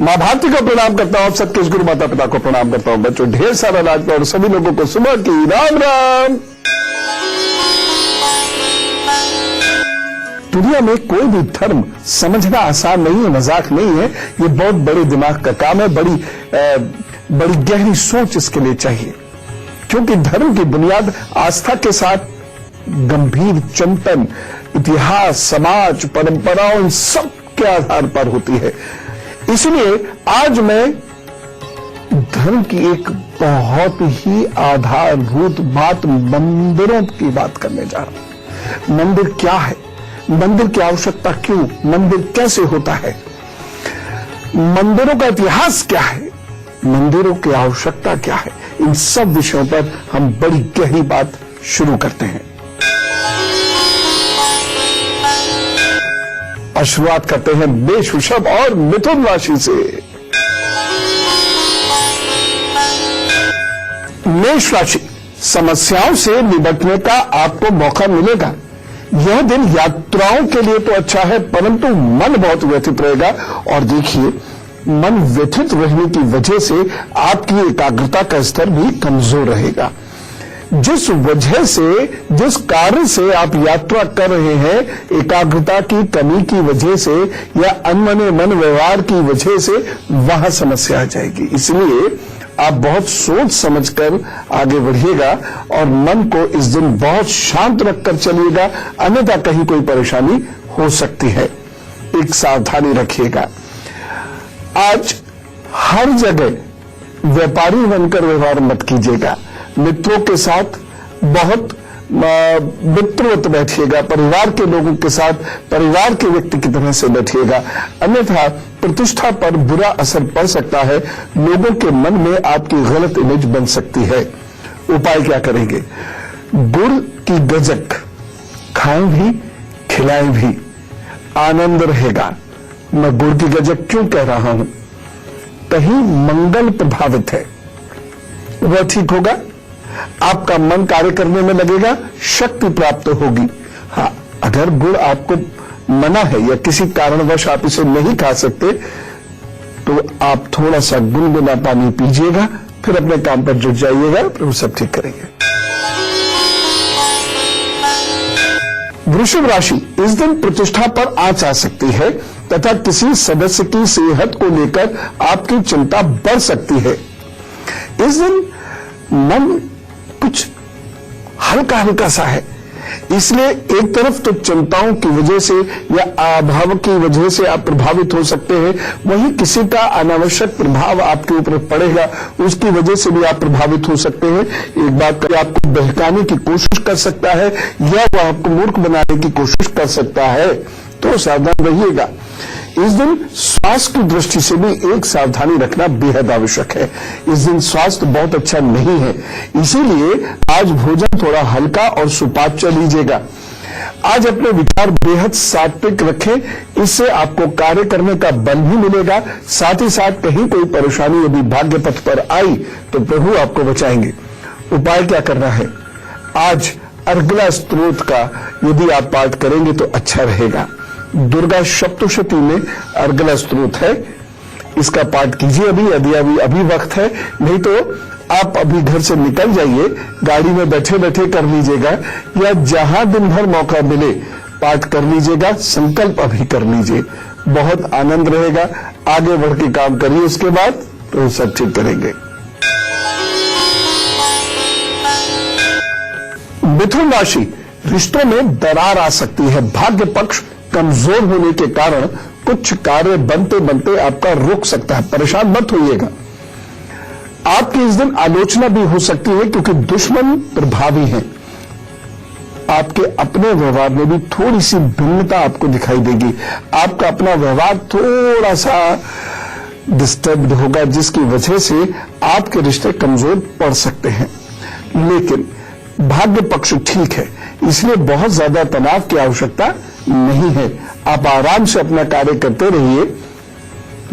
माँ भारती को प्रणाम करता हूँ, सबके इस गुरु माता पिता को प्रणाम करता हूँ। बच्चों ढेर सारा राज और सभी लोगों को सुबह की राम राम। दुनिया में कोई भी धर्म समझना आसान नहीं है, मजाक नहीं है। ये बहुत बड़े दिमाग का काम है, बड़ी गहरी सोच इसके लिए चाहिए, क्योंकि धर्म की बुनियाद आस्था के साथ गंभीर चिंतन, इतिहास, समाज, परंपराओं, इन सब के आधार पर होती है। इसलिए आज मैं धर्म की एक बहुत ही आधारभूत बात, मंदिरों की बात करने जा रहा हूं। मंदिर क्या है, मंदिर की आवश्यकता क्यों, मंदिर कैसे होता है, मंदिरों का इतिहास क्या है, मंदिरों की आवश्यकता क्या है, इन सब विषयों पर हम बड़ी गहरी बात शुरू करते हैं। और शुरुआत करते हैं मेष, वृषभ और मिथुन राशि से। मेष राशि, समस्याओं से निपटने का आपको मौका मिलेगा। यह दिन यात्राओं के लिए तो अच्छा है, परंतु मन बहुत व्यथित रहेगा। और देखिए, मन व्यथित रहने की वजह से आपकी एकाग्रता का स्तर भी कमजोर रहेगा। जिस वजह से, जिस कार्य से आप यात्रा कर रहे हैं, एकाग्रता की कमी की वजह से या अनमने मन व्यवहार की वजह से वहां समस्या आ जाएगी। इसलिए आप बहुत सोच समझकर आगे बढ़िएगा और मन को इस दिन बहुत शांत रखकर चलिएगा, अन्यथा कहीं कोई परेशानी हो सकती है। एक सावधानी रखिएगा। आज हर जगह व्यापारी बनकर व्यवहार मत कीजिएगा। मित्रों के साथ बहुत मित्रवत बैठिएगा, परिवार के लोगों के साथ परिवार के व्यक्ति की तरह से बैठिएगा, अन्यथा प्रतिष्ठा पर बुरा असर पड़ सकता है। लोगों के मन में आपकी गलत इमेज बन सकती है। उपाय क्या करेंगे? गुड़ की गजक खाएं भी, खिलाएं भी, आनंद रहेगा। मैं गुड़ की गजक क्यों कह रहा हूं? कहीं मंगल प्रभावित है, वह ठीक होगा, आपका मन कार्य करने में लगेगा, शक्ति प्राप्त होगी। हाँ, अगर गुड़ आपको मना है या किसी कारणवश आप इसे नहीं खा सकते, तो आप थोड़ा सा गुनगुना पानी पीजिएगा, फिर अपने काम पर जुट जाइएगा, प्रभु सब ठीक करेंगे। वृषभ राशि, इस दिन प्रतिष्ठा पर आंच आ सकती है तथा किसी सदस्य की सेहत को लेकर आपकी चिंता बढ़ सकती है। इस दिन मन कुछ हल्का हल्का सा है, इसलिए एक तरफ तो चिंताओं की वजह से या अभाव की वजह से आप प्रभावित हो सकते हैं, वहीं किसी का अनावश्यक प्रभाव आपके ऊपर पड़ेगा, उसकी वजह से भी आप प्रभावित हो सकते हैं। एक बात आपको बहकाने की कोशिश कर सकता है या वह आपको मूर्ख बनाने की कोशिश कर सकता है, तो सावधान रहिएगा। इस दिन स्वास्थ्य की दृष्टि से भी एक सावधानी रखना बेहद आवश्यक है। इस दिन स्वास्थ्य बहुत अच्छा नहीं है, इसीलिए आज भोजन थोड़ा हल्का और सुपाच्य लीजिएगा। आज अपने विचार बेहद सात्विक रखें, इससे आपको कार्य करने का बल भी मिलेगा। साथ ही साथ कहीं कोई परेशानी यदि भाग्य पथ पर आई तो प्रभु आपको बचाएंगे। उपाय क्या करना है? आज अर्गला स्तोत्र का यदि आप पाठ करेंगे तो अच्छा रहेगा। दुर्गा सप्तशती में अर्गला स्तोत्र है, इसका पाठ कीजिए अभी वक्त है, नहीं तो आप अभी घर से निकल जाइए, गाड़ी में बैठे बैठे कर लीजिएगा या जहां दिन भर मौका मिले पाठ कर लीजिएगा। संकल्प अभी कर लीजिए, बहुत आनंद रहेगा। आगे बढ़ के काम करिए, उसके बाद तो सब ठीक करेंगे। मिथुन राशि, रिश्तों में दरार आ सकती है। भाग्य पक्ष कमजोर होने के कारण कुछ कार्य बनते बनते आपका रुक सकता है, परेशान मत होइएगा। आपकी इस दिन आलोचना भी हो सकती है क्योंकि दुश्मन प्रभावी हैं। आपके अपने व्यवहार में भी थोड़ी सी भिन्नता आपको दिखाई देगी। आपका अपना व्यवहार थोड़ा सा डिस्टर्ब्ड होगा, जिसकी वजह से आपके रिश्ते कमजोर पड़ सकते हैं। लेकिन भाग्य पक्ष ठीक है, इसलिए बहुत ज्यादा तनाव की आवश्यकता नहीं है। आप आराम से अपना कार्य करते रहिए,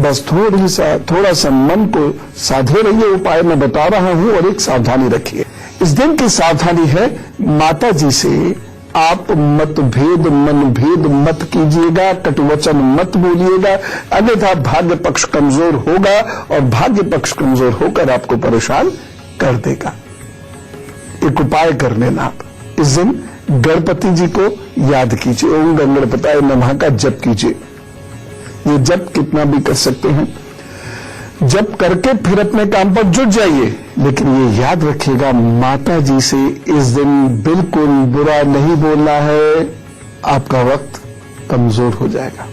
बस थोड़ा सा मन को साधे रहिए। उपाय मैं बता रहा हूं और एक सावधानी रखिए। इस दिन की सावधानी है, माता जी से आप मतभेद मनभेद मत कीजिएगा, कटुवचन मत बोलिएगा, अन्यथा भाग्य पक्ष कमजोर होगा और भाग्य पक्ष कमजोर होकर आपको परेशान कर देगा। एक उपाय कर लेना, आप इस दिन गणपति जी को याद कीजिए, ओम गणपताय नमः का जप कीजिए। ये जप कितना भी कर सकते हैं, जप करके फिर अपने काम पर जुट जाइए। लेकिन ये याद रखिएगा, माता जी से इस दिन बिल्कुल बुरा नहीं बोलना है, आपका वक्त कमजोर हो जाएगा।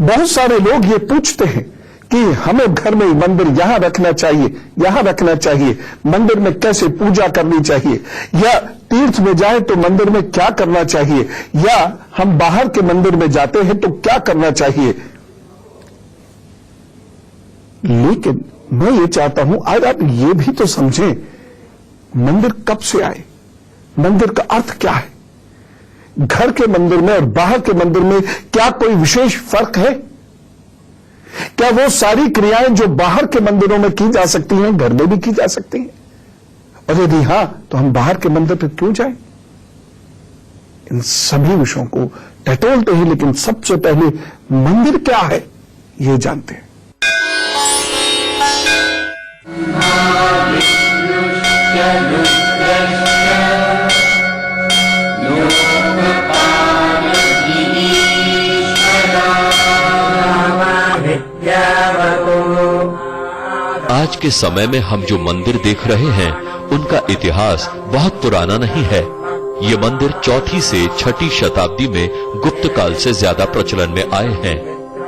बहुत सारे लोग ये पूछते हैं कि हमें घर में मंदिर यहां रखना चाहिए, यहां रखना चाहिए, मंदिर में कैसे पूजा करनी चाहिए, या तीर्थ में जाए तो मंदिर में क्या करना चाहिए, या हम बाहर के मंदिर में जाते हैं तो क्या करना चाहिए। लेकिन मैं ये चाहता हूं आज आप ये भी तो समझें, मंदिर कब से आए, मंदिर का अर्थ क्या है, घर के मंदिर में और बाहर के मंदिर में क्या कोई विशेष फर्क है? क्या वो सारी क्रियाएं जो बाहर के मंदिरों में की जा सकती हैं घर में भी की जा सकती हैं? और यदि हां तो हम बाहर के मंदिर पर क्यों जाएं? इन सभी विषयों को टटोलते हैं, लेकिन सबसे पहले मंदिर क्या है ये जानते हैं। आज के समय में हम जो मंदिर देख रहे हैं उनका इतिहास बहुत पुराना नहीं है। ये मंदिर चौथी से छठी शताब्दी में गुप्त काल से ज्यादा प्रचलन में आए हैं।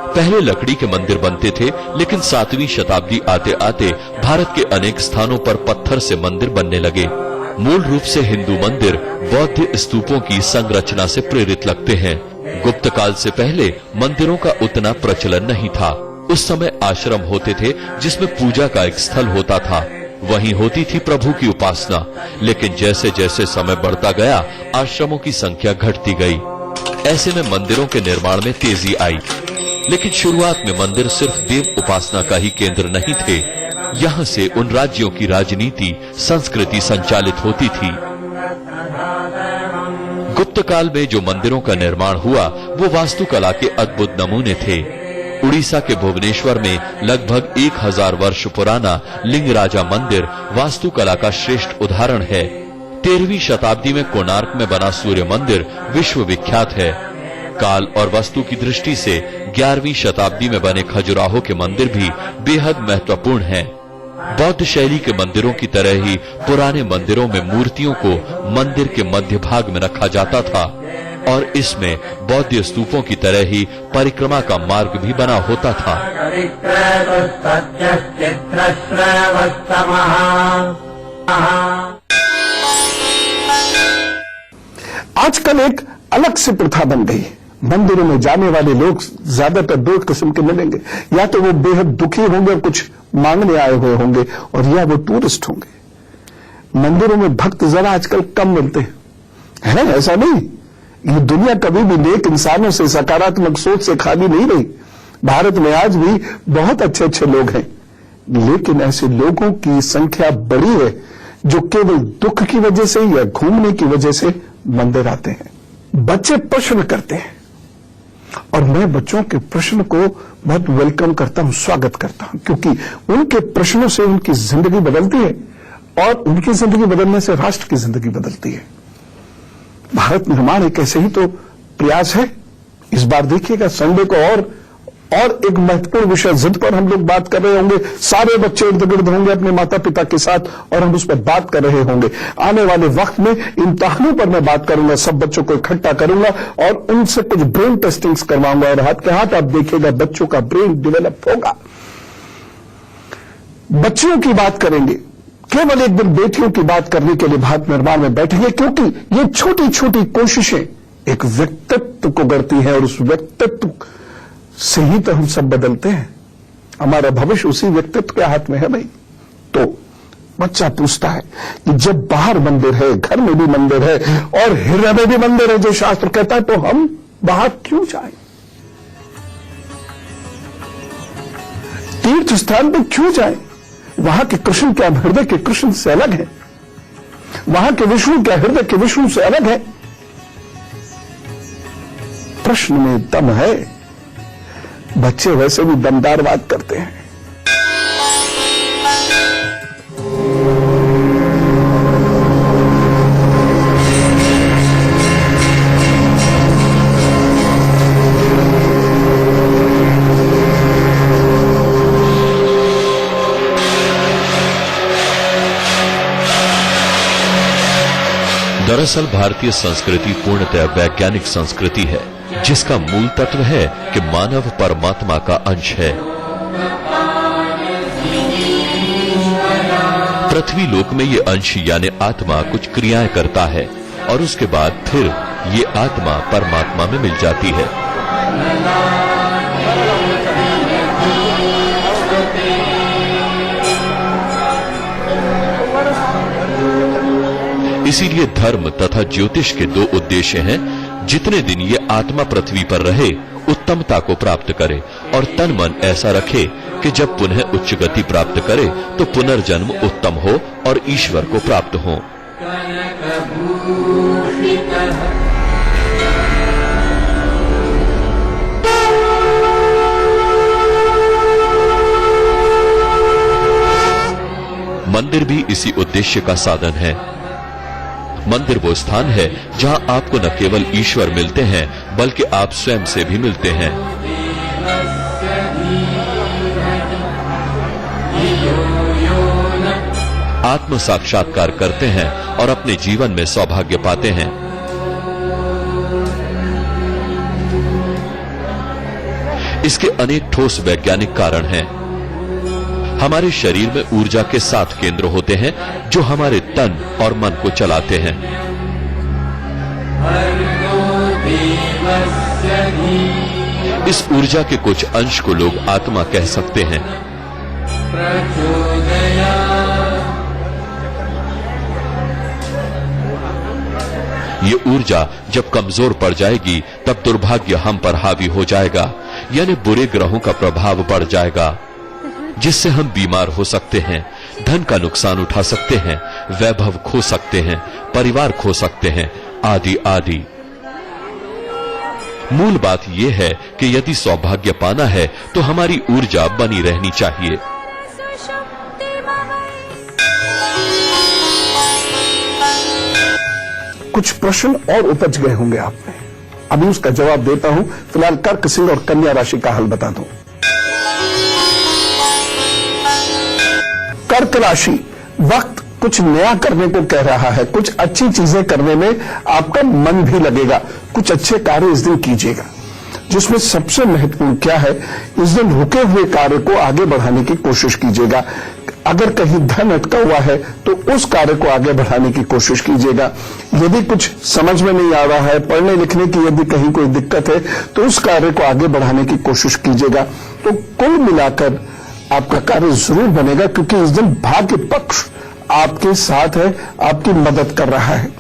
पहले लकड़ी के मंदिर बनते थे, लेकिन 7वीं शताब्दी आते आते भारत के अनेक स्थानों पर पत्थर से मंदिर बनने लगे। मूल रूप से हिंदू मंदिर बौद्ध स्तूपों की संरचना से प्रेरित लगते हैं। गुप्त काल से पहले मंदिरों का उतना प्रचलन नहीं था। उस समय आश्रम होते थे जिसमें पूजा का एक स्थल होता था, वहीं होती थी प्रभु की उपासना। लेकिन जैसे जैसे समय बढ़ता गया, आश्रमों की संख्या घटती गई। ऐसे में मंदिरों के निर्माण में तेजी आई। लेकिन शुरुआत में मंदिर सिर्फ देव उपासना का ही केंद्र नहीं थे। यहाँ से उन राज्यों की राजनीति, संस्कृति संचालित होती थी। गुप्त काल में जो मंदिरों का निर्माण हुआ वो वास्तुकला के अद्भुत नमूने थे। उड़ीसा के भुवनेश्वर में लगभग 1000 वर्ष पुराना लिंगराजा मंदिर वास्तुकला का श्रेष्ठ उदाहरण है। 13वीं शताब्दी में कोणार्क में बना सूर्य मंदिर विश्व विख्यात है। काल और वस्तु की दृष्टि से 11वीं शताब्दी में बने खजुराहो के मंदिर भी बेहद महत्वपूर्ण हैं। बौद्ध शैली के मंदिरों की तरह ही पुराने मंदिरों में मूर्तियों को मंदिर के मध्य भाग में रखा जाता था और इसमें बौद्ध स्तूपों की तरह ही परिक्रमा का मार्ग भी बना होता था। आजकल एक अलग सी प्रथा बन गई। मंदिरों में जाने वाले लोग ज्यादातर दो किस्म के मिलेंगे, या तो वो बेहद दुखी होंगे, कुछ मांगने आए हुए होंगे, और या वो टूरिस्ट होंगे। मंदिरों में भक्त जरा आजकल कम मिलते हैं, ऐसा नहीं। ये दुनिया कभी भी नेक इंसानों से, सकारात्मक सोच से खाली नहीं रही। भारत में आज भी बहुत अच्छे अच्छे लोग हैं, लेकिन ऐसे लोगों की संख्या बड़ी है जो केवल दुख की वजह से या घूमने की वजह से मंदिर आते हैं। बच्चे प्रश्न करते हैं और मैं बच्चों के प्रश्न को बहुत वेलकम करता हूं, स्वागत करता हूं, क्योंकि उनके प्रश्नों से उनकी जिंदगी बदलती है और उनकी जिंदगी बदलने से राष्ट्र की जिंदगी बदलती है। भारत निर्माण एक ऐसे ही तो प्रयास है। इस बार देखिएगा संडे को और एक महत्वपूर्ण विषय जिद पर हम लोग बात कर रहे होंगे। सारे बच्चे इर्द गिर्द होंगे अपने माता पिता के साथ और हम उस पर बात कर रहे होंगे। आने वाले वक्त में इम्तिहानों पर मैं बात करूंगा, सब बच्चों को इकट्ठा करूंगा और उनसे कुछ ब्रेन टेस्टिंग्स करवाऊंगा और हाथ के हाथ आप देखिएगा बच्चों का ब्रेन डेवलप होगा। बच्चियों की बात करेंगे, केवल एक दिन बेटियों की बात करने के लिए भारत निर्माण में बैठेंगे, क्योंकि ये छोटी छोटी कोशिशें एक व्यक्तित्व को गढ़ती हैं और उस व्यक्तित्व से ही तो हम सब बदलते हैं। हमारा भविष्य उसी व्यक्तित्व के हाथ में है भाई। तो बच्चा पूछता है कि जब बाहर मंदिर है, घर में भी मंदिर है और हृदय में भी मंदिर है जो शास्त्र कहता है, तो हम बाहर क्यों जाएं? तीर्थ स्थान पर क्यों जाएं? वहां के कृष्ण क्या हृदय के कृष्ण से अलग है? वहां के विष्णु क्या हृदय के विष्णु से अलग है? प्रश्न में दम है। बच्चे वैसे भी दमदार बात करते हैं। दरअसल भारतीय संस्कृति पूर्णतः वैज्ञानिक संस्कृति है, जिसका मूल तत्व है कि मानव परमात्मा का अंश है। पृथ्वी लोक में ये अंश यानी आत्मा कुछ क्रियाएं करता है और उसके बाद फिर ये आत्मा परमात्मा में मिल जाती है। इसीलिए धर्म तथा ज्योतिष के दो उद्देश्य हैं। जितने दिन ये आत्मा पृथ्वी पर रहे, उत्तमता को प्राप्त करे और तन मन ऐसा रखे कि जब पुनः उच्च गति प्राप्त करे तो पुनर्जन्म उत्तम हो और ईश्वर को प्राप्त हो। मंदिर भी इसी उद्देश्य का साधन है। मंदिर वो स्थान है जहां आपको न केवल ईश्वर मिलते हैं बल्कि आप स्वयं से भी मिलते हैं। आत्म साक्षात्कार करते हैं और अपने जीवन में सौभाग्य पाते हैं। इसके अनेक ठोस वैज्ञानिक कारण हैं। हमारे शरीर में ऊर्जा के 7 केंद्र होते हैं जो हमारे तन और मन को चलाते हैं। इस ऊर्जा के कुछ अंश को लोग आत्मा कह सकते हैं। ये ऊर्जा जब कमजोर पड़ जाएगी तब दुर्भाग्य हम पर हावी हो जाएगा, यानी बुरे ग्रहों का प्रभाव बढ़ जाएगा, जिससे हम बीमार हो सकते हैं, धन का नुकसान उठा सकते हैं, वैभव खो सकते हैं, परिवार खो सकते हैं, आदि आदि। मूल बात यह है कि यदि सौभाग्य पाना है तो हमारी ऊर्जा बनी रहनी चाहिए। कुछ प्रश्न और उपज गए होंगे आप में, अभी उसका जवाब देता हूं। फिलहाल कर्क, सिंह और कन्या राशि का हल बता दूं। कर्क राशि, वक्त कुछ नया करने को कह रहा है, कुछ अच्छी चीजें करने में आपका मन भी लगेगा, कुछ अच्छे कार्य इस दिन कीजिएगा। जिसमें सबसे महत्वपूर्ण क्या है, इस दिन रुके हुए कार्य को आगे बढ़ाने की कोशिश कीजिएगा। अगर कहीं धन अटका हुआ है तो उस कार्य को आगे बढ़ाने की कोशिश कीजिएगा। यदि कुछ समझ में नहीं आ रहा है, पढ़ने लिखने की यदि कहीं कोई दिक्कत है तो उस कार्य को आगे बढ़ाने की कोशिश कीजिएगा। तो कुल मिलाकर आपका कार्य जरूर बनेगा, क्योंकि इस दिन भाग्य पक्ष आपके साथ है, आपकी मदद कर रहा है।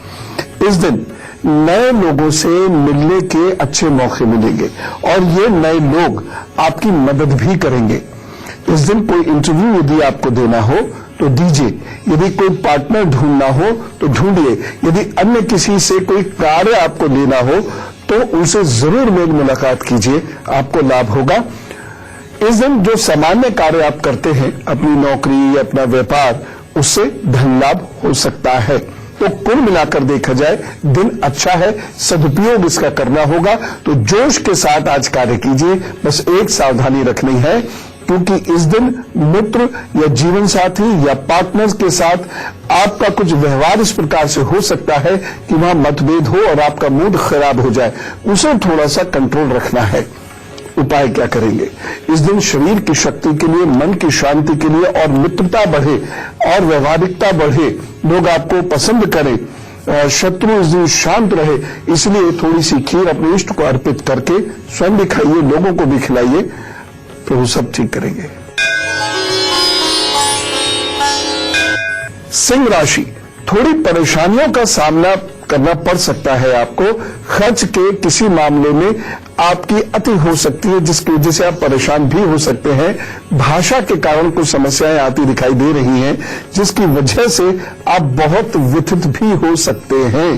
इस दिन नए लोगों से मिलने के अच्छे मौके मिलेंगे और ये नए लोग आपकी मदद भी करेंगे। इस दिन कोई इंटरव्यू यदि आपको देना हो तो दीजिए, यदि कोई पार्टनर ढूंढना हो तो ढूंढिए, यदि अन्य किसी से कोई कार्य आपको लेना हो तो उनसे जरूर मेल मुलाकात कीजिए, आपको लाभ होगा। इस दिन जो सामान्य कार्य आप करते हैं, अपनी नौकरी, अपना व्यापार, उससे धन लाभ हो सकता है। तो कुल मिलाकर देखा जाए दिन अच्छा है, सदुपयोग इसका करना होगा। तो जोश के साथ आज कार्य कीजिए। बस एक सावधानी रखनी है, क्योंकि इस दिन मित्र या जीवन साथी या पार्टनर्स के साथ आपका कुछ व्यवहार इस प्रकार से हो सकता है कि वहां मतभेद हो और आपका मूड खराब हो जाए, उसे थोड़ा सा कंट्रोल रखना है। उपाय क्या करेंगे? इस दिन शरीर की शक्ति के लिए, मन की शांति के लिए और मित्रता बढ़े और व्यवहारिकता बढ़े, लोग आपको पसंद करें, शत्रु इस दिन शांत रहे, इसलिए थोड़ी सी खीर अपने इष्ट को अर्पित करके स्वयं भी खाइए, लोगों को भी खिलाइए, तो वो सब ठीक करेंगे। सिंह राशि, थोड़ी परेशानियों का सामना करना पड़ सकता है आपको। खर्च के किसी मामले में आपकी अति हो सकती है, जिसकी वजह से आप परेशान भी हो सकते हैं। भाषा के कारण कुछ समस्याएं आती दिखाई दे रही हैं, जिसकी वजह से आप बहुत व्यथित भी हो सकते हैं।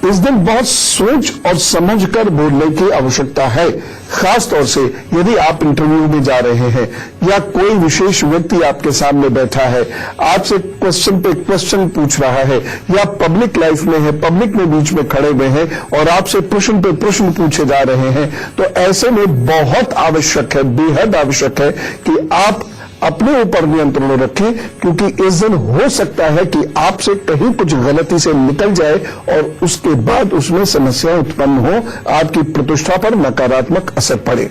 इस दिन बहुत सोच और समझकर बोलने की आवश्यकता है, खास तौर से यदि आप इंटरव्यू में जा रहे हैं या कोई विशेष व्यक्ति आपके सामने बैठा है, आपसे क्वेश्चन पे क्वेश्चन पूछ रहा है, या पब्लिक लाइफ में है, पब्लिक में बीच में खड़े हुए हैं और आपसे प्रश्न पे प्रश्न पूछे जा रहे हैं, तो ऐसे में बहुत आवश्यक है, बेहद आवश्यक है कि आप अपने ऊपर नियंत्रण रखें, क्योंकि इस दिन हो सकता है कि आपसे कहीं कुछ गलती से निकल जाए और उसके बाद उसमें समस्या उत्पन्न हो, आपकी प्रतिष्ठा पर नकारात्मक असर पड़े।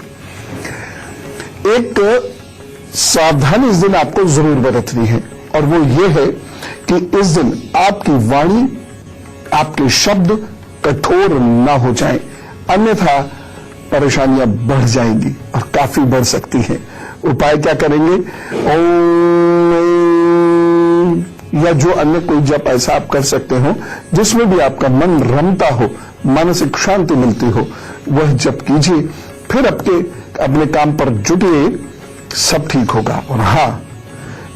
एक सावधानी इस दिन आपको जरूर बरतनी है, और वो ये है कि इस दिन आपकी वाणी, आपके शब्द कठोर ना हो जाएं, अन्यथा परेशानियां बढ़ जाएंगी और काफी बढ़ सकती हैं। उपाय क्या करेंगे? ओम, या जो अन्य कोई जप ऐसा आप कर सकते हो जिसमें भी आपका मन रमता हो, मानसिक शांति मिलती हो, वह जप कीजिए। फिर अपने काम पर जुटिए, सब ठीक होगा। और हाँ,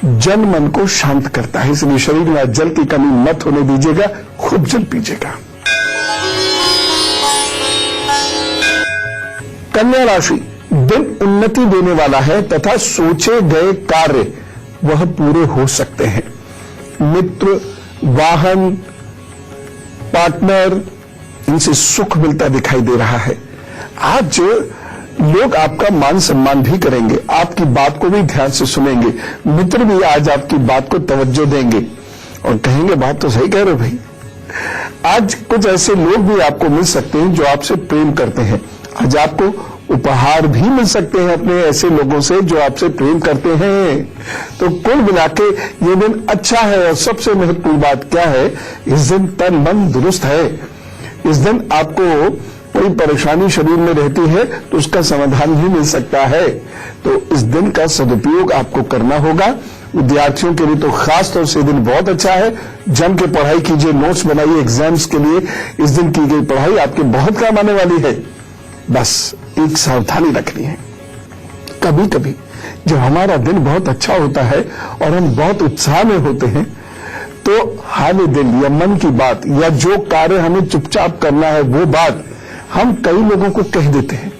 जल मन को शांत करता है, इसलिए शरीर में जल की कमी मत होने दीजिएगा, खूब जल पीजिएगा। कन्या राशि, दिन उन्नति देने वाला है तथा सोचे गए कार्य वह पूरे हो सकते हैं। मित्र, वाहन, पार्टनर, इनसे सुख मिलता दिखाई दे रहा है। आज लोग आपका मान सम्मान भी करेंगे, आपकी बात को भी ध्यान से सुनेंगे। मित्र भी आज आपकी बात को तवज्जो देंगे और कहेंगे बात तो सही कह रहे हो भाई। आज कुछ ऐसे लोग भी आपको मिल सकते हैं जो आपसे प्रेम करते हैं। आज आपको उपहार भी मिल सकते हैं अपने ऐसे लोगों से जो आपसे प्रेम करते हैं। तो कुल मिला के ये दिन अच्छा है। और सबसे महत्वपूर्ण बात क्या है, इस दिन तन मन दुरुस्त है। इस दिन आपको कोई परेशानी शरीर में रहती है तो उसका समाधान भी मिल सकता है। तो इस दिन का सदुपयोग आपको करना होगा। विद्यार्थियों के लिए तो खास तौर से दिन बहुत अच्छा है। जम के पढ़ाई कीजिए, नोट्स बनाइए एग्जाम्स के लिए। इस दिन की गई पढ़ाई आपके बहुत काम आने वाली है। बस एक सावधानी रखनी है, कभी कभी जब हमारा दिन बहुत अच्छा होता है और हम बहुत उत्साह में होते हैं, तो हाल दिल या मन की बात या जो कार्य हमें चुपचाप करना है वो बात हम कई लोगों को कह देते हैं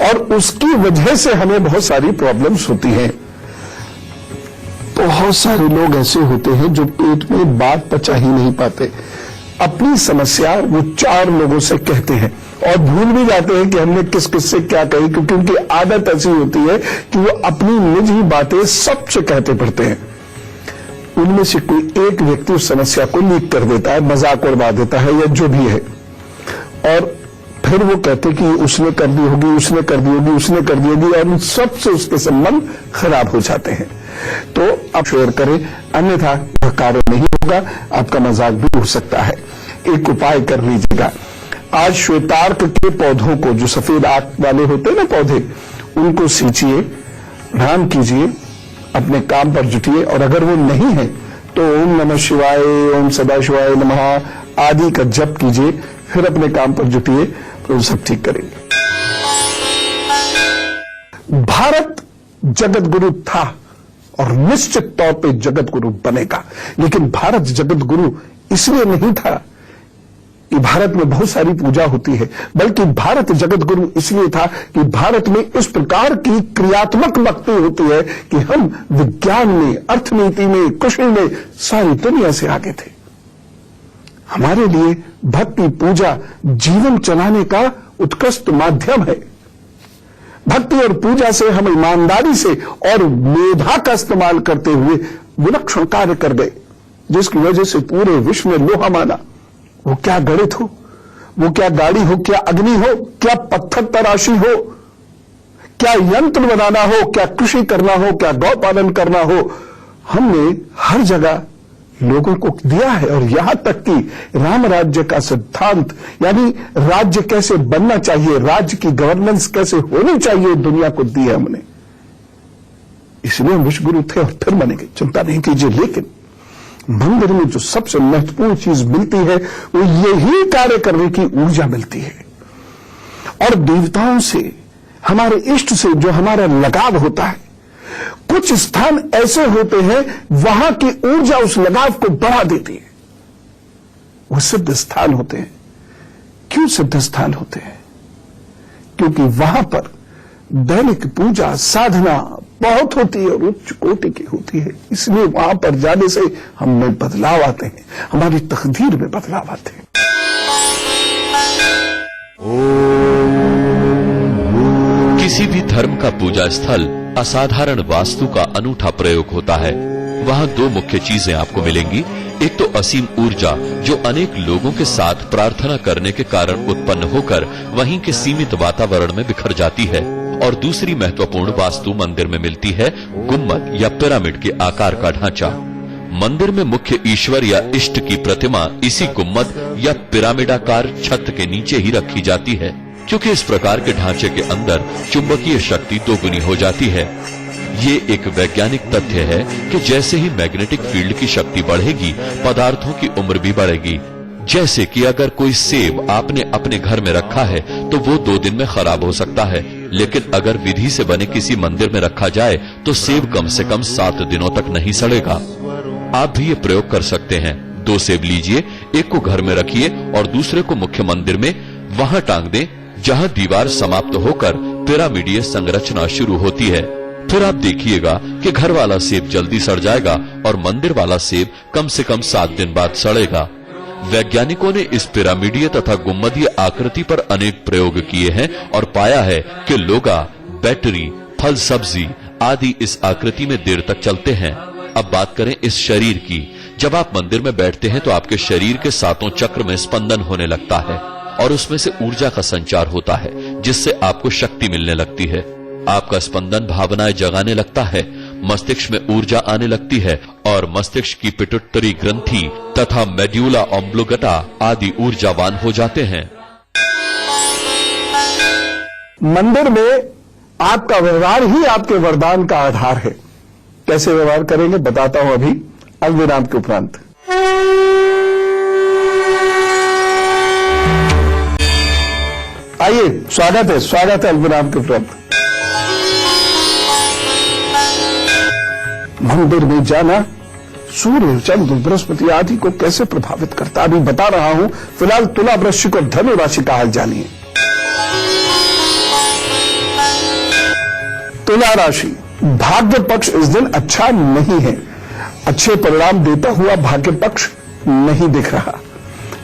और उसकी वजह से हमें बहुत सारी प्रॉब्लम्स होती हैं। बहुत सारे लोग ऐसे होते हैं जो पेट में बात पचा ही नहीं पाते, अपनी समस्या वो 4 लोगों से कहते हैं और भूल भी जाते हैं कि हमने किस किस से क्या कही, क्योंकि उनकी आदत ऐसी होती है कि वो अपनी निजी बातें सबसे कहते फिरते हैं। उनमें से कोई एक व्यक्ति उस समस्या को लीक कर देता है, मजाक उड़वा देता है या जो भी है, और फिर वो कहते कि उसने कर दी होगी, उसने कर दी होगी, उसने कर दी होगी, और उन सबसे उसके संबंध खराब हो जाते हैं। तो आप शेयर करें, अन्यथा वह कार्य नहीं होगा, आपका मजाक भी हो सकता है। एक उपाय कर लीजिएगा, आज श्वेतार्क के पौधों को, जो सफेद आंख वाले होते हैं ना पौधे, उनको सींचिए, प्रणाम कीजिए, अपने काम पर जुटिए, और अगर वो नहीं है तो ओम नमः शिवाय, ओम सदाशिवाय नमः आदि का जप कीजिए, फिर अपने काम पर जुटिए, तो सब ठीक करेंगे। भारत जगत गुरु था और निश्चित तौर पे जगत गुरु बनेगा, लेकिन भारत जगत गुरु इसलिए नहीं था कि भारत में बहुत सारी पूजा होती है, बल्कि भारत जगत गुरु इसलिए था कि भारत में इस प्रकार की क्रियात्मक भक्ति होती है कि हम विज्ञान में, अर्थनीति में, कृषि में सारी दुनिया से आगे थे। हमारे लिए भक्ति पूजा जीवन चलाने का उत्कृष्ट माध्यम है। भक्ति और पूजा से हम ईमानदारी से और मेधा का इस्तेमाल करते हुए विलक्षण कार्य कर गए, जिसकी वजह से पूरे विश्व में लोहा माना। वो क्या गणित हो, वो क्या गाड़ी हो, क्या अग्नि हो, क्या पत्थर तराशी हो, क्या यंत्र बनाना हो, क्या कृषि करना हो, क्या गौ पालन करना हो, हमने हर जगह लोगों को दिया है। और यहां तक कि राम राज्य का सिद्धांत, यानी राज्य कैसे बनना चाहिए, राज्य की गवर्नेंस कैसे होनी चाहिए, दुनिया को दी है हमने। इसलिए हम विश्व गुरु थे और फिर बनेंगे, चिंता नहीं कीजिए। लेकिन मंदिर में जो सबसे महत्वपूर्ण चीज मिलती है वो यही कार्य करने की ऊर्जा मिलती है। और देवताओं से, हमारे इष्ट से जो हमारा लगाव होता है, कुछ स्थान ऐसे होते हैं वहां की ऊर्जा उस लगाव को बढ़ा देती है। वो सिद्ध स्थान होते हैं। क्यों सिद्ध स्थान होते हैं? क्योंकि वहां पर दैनिक पूजा साधना बहुत होती है और उच्च कोटि की होती है। इसलिए वहां पर जाने से हम में बदलाव आते हैं, हमारी तकदीर में बदलाव आते हैं। किसी भी धर्म का पूजा स्थल असाधारण वास्तु का अनूठा प्रयोग होता है। वहां दो मुख्य चीजें आपको मिलेंगी। एक तो असीम ऊर्जा जो अनेक लोगों के साथ प्रार्थना करने के कारण उत्पन्न होकर वहीं के सीमित वातावरण में बिखर जाती है, और दूसरी महत्वपूर्ण वास्तु मंदिर में मिलती है, गुम्बद या पिरामिड के आकार का ढांचा। मंदिर में मुख्य ईश्वर या इष्ट की प्रतिमा इसी गुम्बद या पिरामिडाकार छत के नीचे ही रखी जाती है, क्योंकि इस प्रकार के ढांचे के अंदर चुंबकीय शक्ति दोगुनी हो जाती है। ये एक वैज्ञानिक तथ्य है कि जैसे ही मैग्नेटिक फील्ड की शक्ति बढ़ेगी, पदार्थों की उम्र भी बढ़ेगी। जैसे कि अगर कोई सेब आपने अपने घर में रखा है तो वो 2 दिन में खराब हो सकता है, लेकिन अगर विधि से बने किसी मंदिर में रखा जाए तो सेब कम से कम 7 दिनों तक नहीं सड़ेगा। आप भी ये प्रयोग कर सकते हैं। 2 सेब लीजिए, एक को घर में रखिए और दूसरे को मुख्य मंदिर में वहां टांग दें जहां दीवार समाप्त होकर पिरामिडीय संरचना शुरू होती है। फिर आप देखिएगा कि घर वाला सेब जल्दी सड़ जाएगा और मंदिर वाला सेब कम से कम 7 दिन बाद सड़ेगा। वैज्ञानिकों ने इस पिरामिडीय तथा गुम्बदीय आकृति पर अनेक प्रयोग किए हैं और पाया है कि लोगा, बैटरी, फल सब्जी आदि इस आकृति में देर तक चलते हैं। अब बात करें इस शरीर की। जब आप मंदिर में बैठते हैं तो आपके शरीर के 7 चक्र में स्पंदन होने लगता है और उसमें से ऊर्जा का संचार होता है, जिससे आपको शक्ति मिलने लगती है। आपका स्पंदन भावनाएं जगाने लगता है, मस्तिष्क में ऊर्जा आने लगती है और मस्तिष्क की पिट्यूटरी ग्रंथि तथा मेड्यूला ऑब्लिंगेटा आदि ऊर्जावान हो जाते हैं। मंदिर में आपका व्यवहार ही आपके वरदान का आधार है। कैसे व्यवहार करेंगे बताता हूं अभी अल्विराम के उपरांत। आइए, स्वागत है अल्विराम के उपरांत। मंदिर में जाना सूर्य, चंद्र, बृहस्पति आदि को कैसे प्रभावित करता अभी बता रहा हूं। फिलहाल तुला, वृश्चिक और धनु राशि का हाल जानिए। तुला राशि, भाग्य पक्ष इस दिन अच्छा नहीं है। अच्छे परिणाम देता हुआ भाग्य पक्ष नहीं दिख रहा।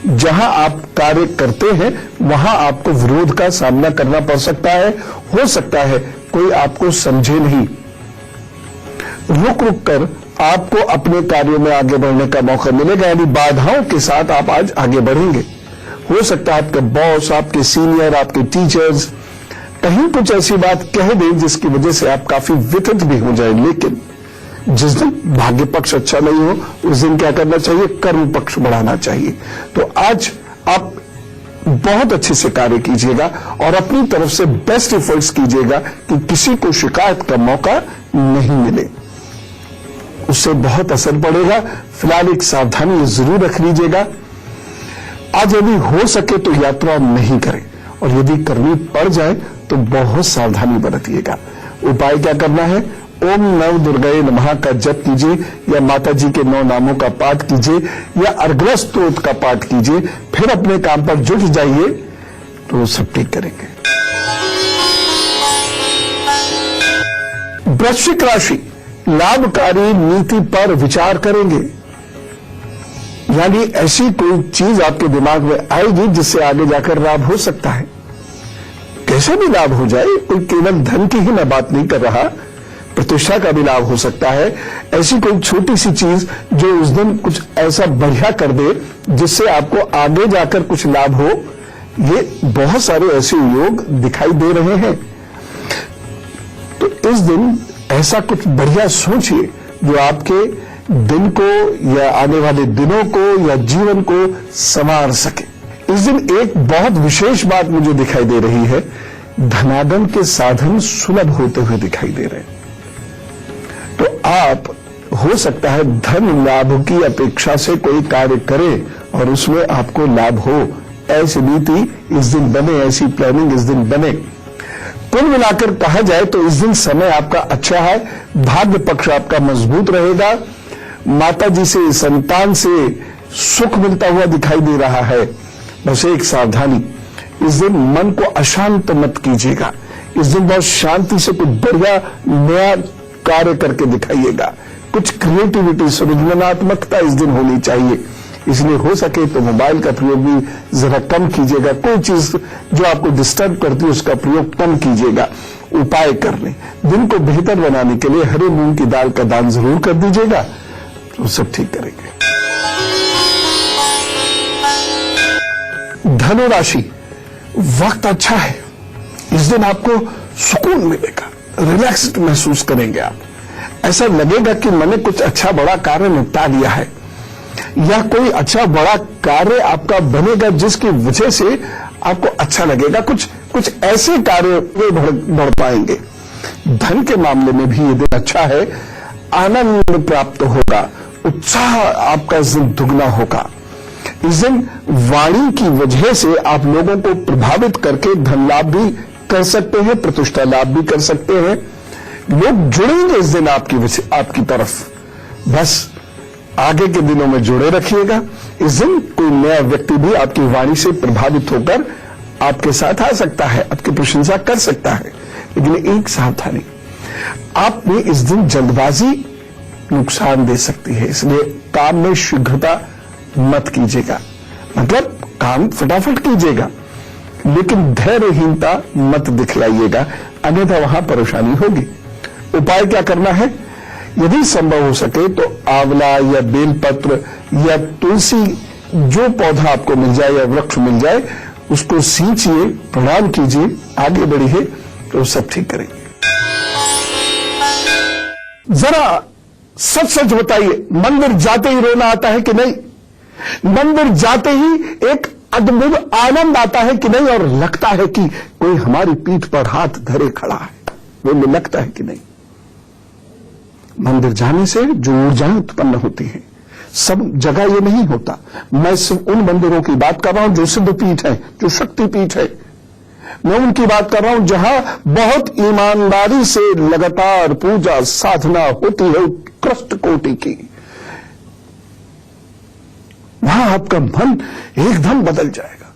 जहां आप कार्य करते हैं वहां आपको विरोध का सामना करना पड़ सकता है। हो सकता है कोई आपको समझे नहीं। रुक कर आपको अपने कार्यों में आगे बढ़ने का मौका मिलेगा, यानी बाधाओं के साथ आप आज आगे बढ़ेंगे। हो सकता है आपके बॉस, आपके सीनियर, आपके टीचर्स कहीं कुछ ऐसी बात कह दें जिसकी वजह से आप काफी विचलित भी हो जाए। लेकिन जिस दिन भाग्य पक्ष अच्छा नहीं हो उस दिन क्या करना चाहिए? कर्म पक्ष बढ़ाना चाहिए। तो आज आप बहुत अच्छे से कार्य कीजिएगा और अपनी तरफ से बेस्ट एफर्ट्स कीजिएगा कि किसी को शिकायत का मौका नहीं मिले। उससे बहुत असर पड़ेगा। फिलहाल एक सावधानी जरूर रख लीजिएगा। आज यदि हो सके तो यात्रा नहीं करें और यदि करनी पड़ जाए तो बहुत सावधानी बरतिएगा। उपाय क्या करना है? ओम नव दुर्गाए नमः का जप कीजिए या माता जी के 9 नामों का पाठ कीजिए या अर्घ्य स्तोत्र का पाठ कीजिए। फिर अपने काम पर जुट जाइए तो सब ठीक करेंगे। वृश्चिक राशि, लाभकारी नीति पर विचार करेंगे, यानी ऐसी कोई चीज आपके दिमाग में आएगी जिससे आगे जाकर लाभ हो सकता है। कैसे भी लाभ हो जाए, कोई केवल धन की ही मैं बात नहीं कर रहा, प्रतिष्ठा का भी लाभ हो सकता है। ऐसी कोई छोटी सी चीज जो उस दिन कुछ ऐसा बढ़िया कर दे जिससे आपको आगे जाकर कुछ लाभ हो। ये बहुत सारे ऐसे योग दिखाई दे रहे हैं। तो इस दिन ऐसा कुछ बढ़िया सोचिए जो आपके दिन को या आने वाले दिनों को या जीवन को संवार सके। इस दिन एक बहुत विशेष बात मुझे दिखाई दे रही है। धनागम के साधन सुलभ होते हुए दिखाई दे रहे हैं। तो आप हो सकता है धन लाभ की अपेक्षा से कोई कार्य करे और उसमें आपको लाभ हो, ऐसी नीति इस दिन बने, ऐसी प्लानिंग इस दिन बने। कुल मिलाकर कहा जाए तो इस दिन समय आपका अच्छा है, भाग्य पक्ष आपका मजबूत रहेगा, माता जी से, संतान से सुख मिलता हुआ दिखाई दे रहा है। बस एक सावधानी, इस दिन मन को अशांत मत कीजिएगा। इस दिन बहुत शांति से कुछ बढ़िया नया कार्य करके दिखाइएगा। कुछ क्रिएटिविटी, सृजनात्मकता इस दिन होनी चाहिए। इसलिए हो सके तो मोबाइल का प्रयोग भी जरा कम कीजिएगा। कोई चीज जो आपको डिस्टर्ब करती है उसका प्रयोग कम कीजिएगा। उपाय करने, दिन को बेहतर बनाने के लिए हरे मूंग की दाल का दान जरूर कर दीजिएगा, तो सब ठीक करेंगे। धनु राशि, वक्त अच्छा है। इस दिन आपको सुकून मिलेगा, रिलैक्स्ड महसूस करेंगे आप। ऐसा लगेगा कि मैंने कुछ अच्छा बड़ा कार्य निपटा लिया है, या कोई अच्छा बड़ा कार्य आपका बनेगा जिसकी वजह से आपको अच्छा लगेगा। कुछ ऐसे कार्य बढ़ पाएंगे। धन के मामले में भी ये दिन अच्छा है, आनंद प्राप्त होगा, उत्साह आपका इस दिन दुगना होगा। इस दिन वाणी की वजह से आप लोगों को प्रभावित करके धन लाभ भी कर सकते हैं, प्रतिष्ठा लाभ भी कर सकते हैं। लोग जुड़ेंगे इस दिन आपकी तरफ। बस आगे के दिनों में जुड़े रखिएगा। इस दिन कोई नया व्यक्ति भी आपकी वाणी से प्रभावित होकर आपके साथ आ सकता है, आपकी प्रशंसा कर सकता है। लेकिन एक सावधानी, आप में इस दिन जल्दबाजी नुकसान दे सकती है, इसलिए काम में शीघ्रता मत कीजिएगा। मतलब काम फटाफट कीजिएगा, लेकिन धैर्यहीनता मत दिखलाइएगा, अन्यथा वहां परेशानी होगी। उपाय क्या करना है? यदि संभव हो सके तो आंवला या बेलपत्र या तुलसी, जो पौधा आपको मिल जाए या वृक्ष मिल जाए, उसको सींचिए, प्रणाम कीजिए, आगे बढ़िए, तो सब ठीक करेंगे। जरा सच सच बताइए, मंदिर जाते ही रोना आता है कि नहीं? मंदिर जाते ही एक अद्भुत आनंद आता है कि नहीं? और लगता है कि कोई हमारी पीठ पर हाथ धरे खड़ा है, वो लगता है कि नहीं? मंदिर जाने से जो ऊर्जाएं उत्पन्न होती हैं, सब जगह ये नहीं होता। मैं सिर्फ उन मंदिरों की बात कर रहा हूं जो सिद्धपीठ है, जो शक्तिपीठ है। मैं उनकी बात कर रहा हूं जहां बहुत ईमानदारी से लगातार पूजा साधना होती है, उत्कृष्ट कोटि की। वहां आपका मन एकदम बदल जाएगा,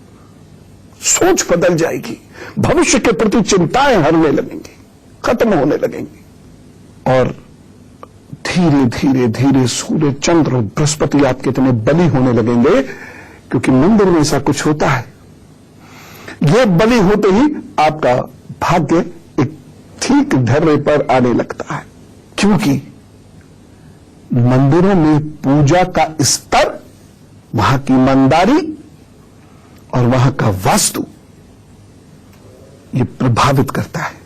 सोच बदल जाएगी, भविष्य के प्रति चिंताएं हरने लगेंगी, खत्म होने लगेंगी। और धीरे धीरे धीरे सूर्य, चंद्र, बृहस्पति आपके इतने बली होने लगेंगे, क्योंकि मंदिर में ऐसा कुछ होता है। यह बली होते ही आपका भाग्य एक ठीक ढर्रे पर आने लगता है, क्योंकि मंदिरों में पूजा का स्तर, वहां की ईमानदारी और वहां का वास्तु, ये प्रभावित करता है।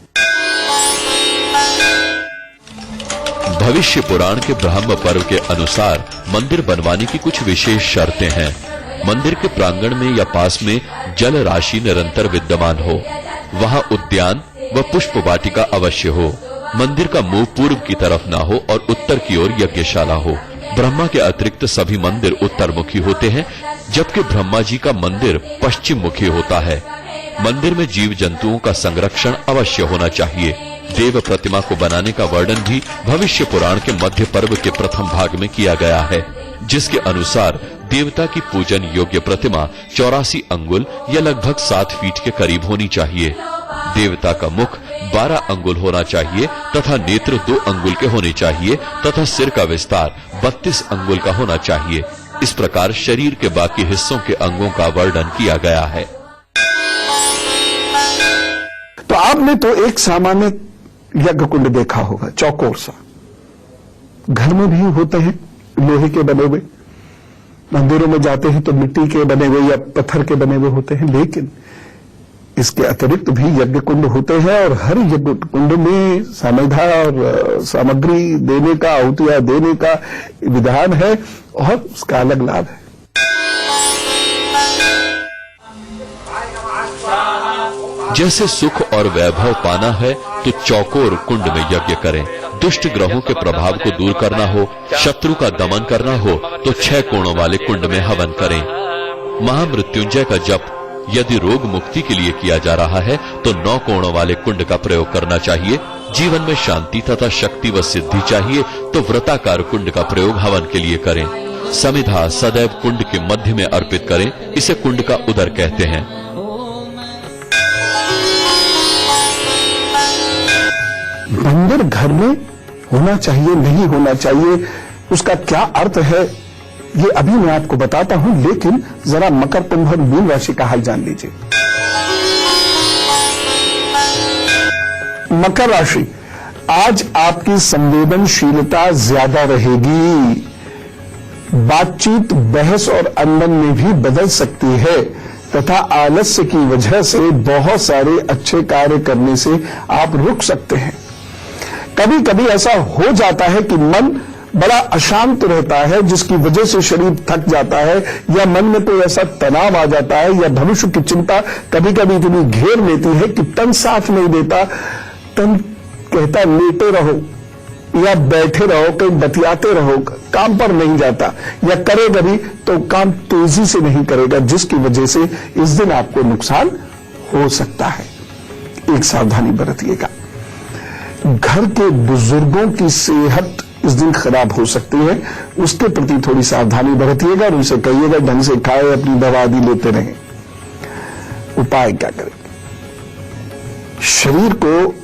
भविष्य पुराण के ब्रह्म पर्व के अनुसार मंदिर बनवाने की कुछ विशेष शर्तें हैं। मंदिर के प्रांगण में या पास में जल राशि निरंतर विद्यमान हो, वहां उद्यान व पुष्प वाटिका अवश्य हो, मंदिर का मुंह पूर्व की तरफ न हो और उत्तर की ओर यज्ञशाला हो। ब्रह्मा के अतिरिक्त सभी मंदिर उत्तरमुखी होते हैं, जबकि ब्रह्मा जी का मंदिर पश्चिम मुखी होता है। मंदिर में जीव जंतुओं का संरक्षण अवश्य होना चाहिए। देव प्रतिमा को बनाने का वर्णन भी भविष्य पुराण के मध्य पर्व के प्रथम भाग में किया गया है, जिसके अनुसार देवता की पूजन योग्य प्रतिमा 84 अंगुल या लगभग 7 फीट के करीब होनी चाहिए। देवता का मुख 12 अंगुल होना चाहिए तथा नेत्र 2 अंगुल के होने चाहिए तथा सिर का विस्तार 32 अंगुल का होना चाहिए। इस प्रकार शरीर के बाकी हिस्सों के अंगों का वर्णन किया गया है। तो आपने तो एक सामान्य यज्ञ कुंड देखा होगा, चौकोर सा। घर में भी होते हैं लोहे के बने हुए, मंदिरों में जाते हैं तो मिट्टी के बने हुए या पत्थर के बने हुए होते हैं, लेकिन इसके अतिरिक्त भी यज्ञ कुंड होते हैं और हर यज्ञ कुंड में सामग्री और सामग्री देने का, आहुतियां देने का विधान है और उसका अलग लाभ है। जैसे सुख और वैभव पाना है तो चौकोर कुंड में यज्ञ करें। दुष्ट ग्रहों के प्रभाव को दूर करना हो, शत्रु का दमन करना हो तो 6 कोणों वाले कुंड में हवन करें। महामृत्युंजय का जप यदि रोग मुक्ति के लिए किया जा रहा है तो 9 कोणों वाले कुंड का प्रयोग करना चाहिए। जीवन में शांति तथा शक्ति व सिद्धि चाहिए तो व्रताकार कुंड का प्रयोग हवन के लिए करें। समिधा सदैव कुंड के मध्य में अर्पित करें, इसे कुंड का उदर कहते हैं। मंदिर घर में होना चाहिए, नहीं होना चाहिए, उसका क्या अर्थ है ये अभी मैं आपको बताता हूं, लेकिन जरा मकर कुंभ और मीन राशि का हाल जान लीजिए। मकर राशि, आज आपकी संवेदनशीलता ज्यादा रहेगी। बातचीत बहस और अनबन में भी बदल सकती है तथा आलस्य की वजह से बहुत सारे अच्छे कार्य करने से आप रुक सकते हैं। कभी कभी ऐसा हो जाता है कि मन बड़ा अशांत रहता है, जिसकी वजह से शरीर थक जाता है, या मन में कोई ऐसा तनाव आ जाता है, या भविष्य की चिंता कभी कभी इतनी घेर लेती है कि तन साथ नहीं देता। तन कहता लेटे रहो या बैठे रहो, कहीं बतियाते रहो, काम पर नहीं जाता, या करेगा भी तो काम तेजी से नहीं करेगा, जिसकी वजह से इस दिन आपको नुकसान हो सकता है। एक सावधानी बरतिएगा। घर के बुजुर्गों की सेहत इस दिन खराब हो सकती है, उसके प्रति थोड़ी सावधानी बरतिएगा और उनसे कहिएगा ढंग से खाए, अपनी दवा आदि लेते रहें। उपाय क्या करें? शरीर को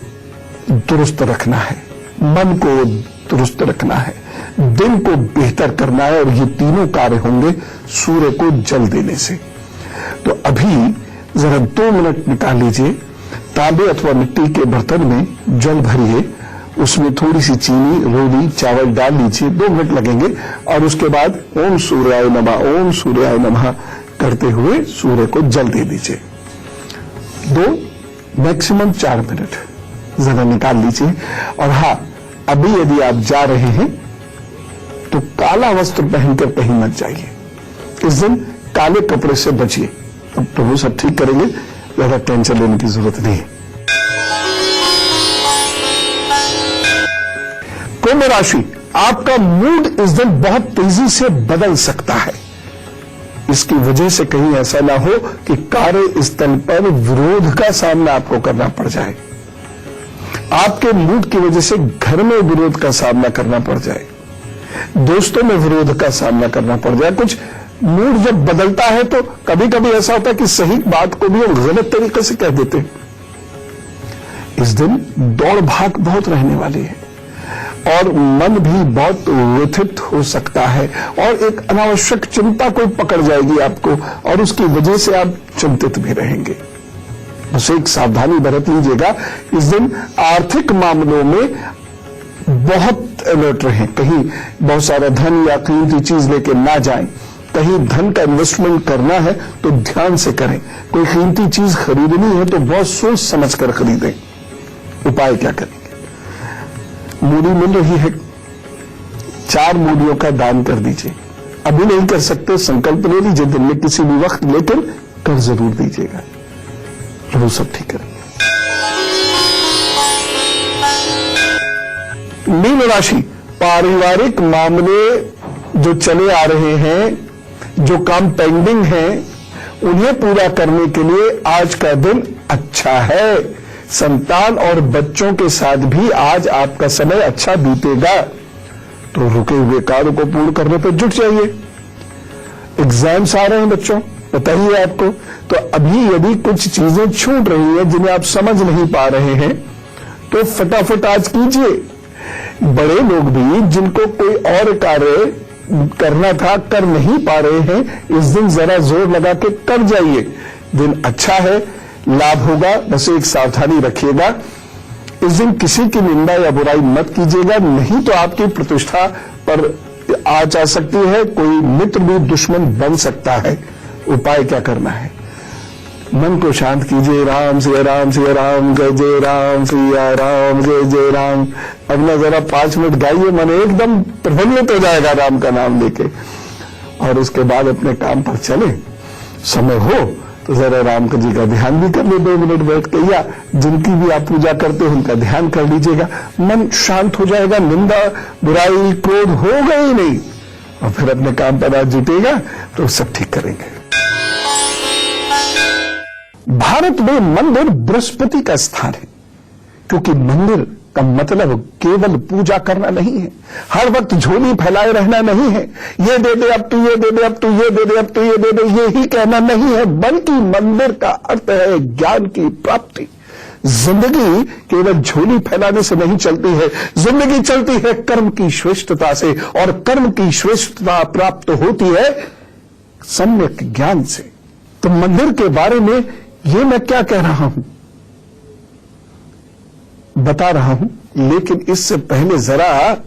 दुरुस्त रखना है, मन को दुरुस्त रखना है, दिन को बेहतर करना है, और ये तीनों कार्य होंगे सूर्य को जल देने से। तो अभी जरा 2 मिनट निकाल लीजिए, तांबे अथवा मिट्टी के बर्तन में जल भरिए, उसमें थोड़ी सी चीनी, रोली, चावल डाल लीजिए, 2 मिनट लगेंगे, और उसके बाद ओम सूर्याय नमः, ओम सूर्याय नमः करते हुए सूर्य को जल दे दीजिए। 2 मैक्सिमम 4 मिनट जरा निकाल लीजिए। और हाँ, अभी यदि आप जा रहे हैं तो काला वस्त्र पहनकर कहीं मत जाइए। इस दिन काले कपड़े से बचिए। अब प्रभु सब ठीक करेंगे, ज्यादा टेंशन लेने की जरूरत नहीं है। कुंभ राशि, आपका मूड इस दिन बहुत तेजी से बदल सकता है। इसकी वजह से कहीं ऐसा ना हो कि कार्य स्थल पर विरोध का सामना आपको करना पड़ जाए, आपके मूड की वजह से घर में विरोध का सामना करना पड़ जाए, दोस्तों में विरोध का सामना करना पड़ जाए। कुछ मूड जब बदलता है तो कभी कभी ऐसा होता है कि सही बात को भी हम गलत तरीके से कह देते हैं। इस दिन दौड़ भाग बहुत रहने वाली है और मन भी बहुत व्यथित हो सकता है, और एक अनावश्यक चिंता कोई पकड़ जाएगी आपको, और उसकी वजह से आप चिंतित भी रहेंगे। बस एक सावधानी बरत लीजिएगा। इस दिन आर्थिक मामलों में बहुत अलर्ट रहें। कहीं बहुत सारा धन या कीमती चीज लेके ना जाएं। कहीं धन का इन्वेस्टमेंट करना है तो ध्यान से करें। कोई कीमती चीज खरीदनी है तो बहुत सोच समझ कर खरीदें। उपाय क्या करेंगे? मूली मिल रही है, 4 मूलियों का दान कर दीजिए। अभी नहीं कर सकते, संकल्प ले लीजिए दिन में किसी भी वक्त, लेकिन कर जरूर दीजिएगा। प्रभु सब ठीक करेंगे। मीन राशि, पारिवारिक मामले जो चले आ रहे हैं, जो काम पेंडिंग हैं, उन्हें पूरा करने के लिए आज का दिन अच्छा है। संतान और बच्चों के साथ भी आज आपका समय अच्छा बीतेगा, तो रुके हुए कार्य को पूर्ण करने पर जुट जाइए। एग्जाम्स आ रहे हैं बच्चों, पता ही है आपको, तो अभी यदि कुछ चीजें छूट रही हैं जिन्हें आप समझ नहीं पा रहे हैं तो फटाफट आज कीजिए। बड़े लोग भी जिनको कोई और कार्य करना था कर नहीं पा रहे हैं, इस दिन जरा जोर लगा के कर जाइए। दिन अच्छा है, लाभ होगा। बस एक सावधानी रखिएगा, इस दिन किसी की निंदा या बुराई मत कीजिएगा, नहीं तो आपकी प्रतिष्ठा पर आ जा सकती है। कोई मित्र भी दुश्मन बन सकता है। उपाय क्या करना है? मन को शांत कीजिए। राम सिया राम, सिया राम, जय जय राम, सिया राम, जय जय राम। अब ना जरा 5 मिनट गाइए, मन एकदम प्रफुल्लित हो जाएगा राम का नाम लेके, और उसके बाद अपने काम पर चले। समय हो तो जरा राम जी का ध्यान भी कर ले 2 मिनट बैठ के, या जिनकी भी आप पूजा करते हो उनका ध्यान कर लीजिएगा। मन शांत हो जाएगा, निंदा बुराई क्रोध होगा ही नहीं, और फिर अपने काम पर आज जुटेगा तो सब ठीक करेंगे। भारत में मंदिर बृहस्पति का स्थान है, क्योंकि मंदिर का मतलब केवल पूजा करना नहीं है, हर वक्त झोली फैलाए रहना नहीं है, ये दे दे अब तू, ये दे दे अब तू, ये दे दे अब तू, ये दे दे, ये ही कहना नहीं है, बल्कि मंदिर का अर्थ है ज्ञान की प्राप्ति। जिंदगी केवल झोली फैलाने से नहीं चलती है, जिंदगी चलती है कर्म की श्रेष्ठता से, और कर्म की श्रेष्ठता प्राप्त होती है सम्यक ज्ञान से। तो मंदिर के बारे में ये मैं क्या कह रहा हूं, बता रहा हूं, लेकिन इससे पहले जरा